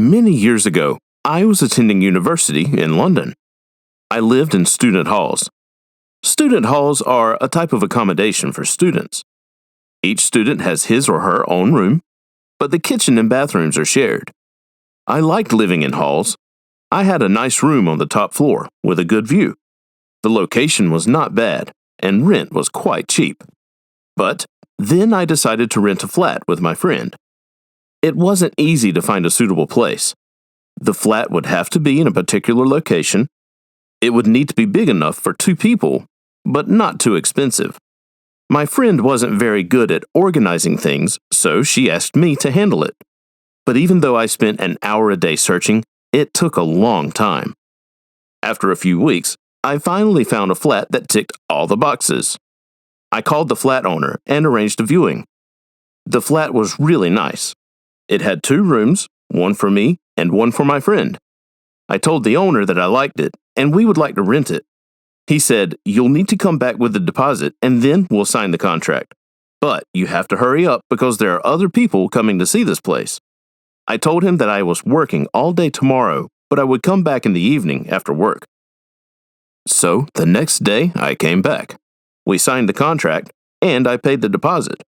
Many years ago, I was attending university in London. I lived in student halls. Student halls are a type of accommodation for students. Each student has his or her own room, but the kitchen and bathrooms are shared. I liked living in halls. I had a nice room on the top floor with a good view. The location was not bad, and rent was quite cheap. But then I decided to rent a flat with my friend. It wasn't easy to find a suitable place. The flat would have to be in a particular location. It would need to be big enough for 2 people, but not too expensive. My friend wasn't very good at organizing things, so she asked me to handle it. But even though I spent an hour a day searching, it took a long time. After a few weeks, I finally found a flat that ticked all the boxes. I called the flat owner and arranged a viewing. The flat was really nice. It had 2 rooms, one for me and one for my friend. I told the owner that I liked it and we would like to rent it. He said, "You'll need to come back with the deposit and then we'll sign the contract. But you have to hurry up because there are other people coming to see this place." I told him that I was working all day tomorrow, but I would come back in the evening after work. So the next day I came back. We signed the contract and I paid the deposit.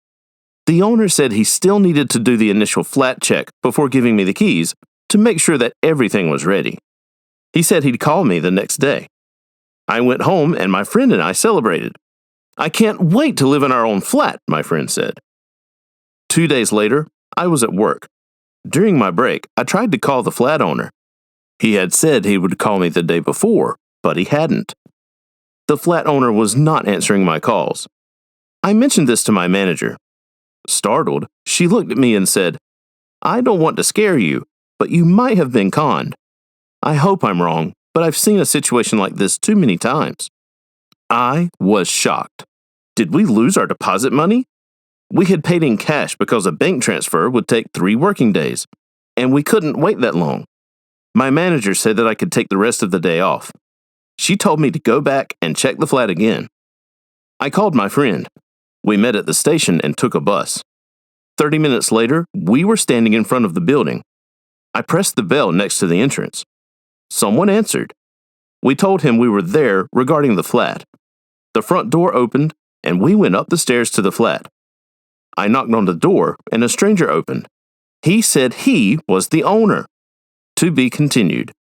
The owner said he still needed to do the initial flat check before giving me the keys to make sure that everything was ready. He said he'd call me the next day. I went home and my friend and I celebrated. "I can't wait to live in our own flat," my friend said. 2 days later, I was at work. During my break, I tried to call the flat owner. He had said he would call me the day before, but he hadn't. The flat owner was not answering my calls. I mentioned this to my manager. Startled, she looked at me and said, "I don't want to scare you, but you might have been conned. I hope I'm wrong, but I've seen a situation like this too many times." I was shocked. Did we lose our deposit money? We had paid in cash because a bank transfer would take 3 working days, and we couldn't wait that long. My manager said that I could take the rest of the day off. She told me to go back and check the flat again. I called my friend. We met at the station and took a bus. 30 minutes later, we were standing in front of the building. I pressed the bell next to the entrance. Someone answered. We told him we were there regarding the flat. The front door opened, and we went up the stairs to the flat. I knocked on the door, and a stranger opened. He said he was the owner. To be continued.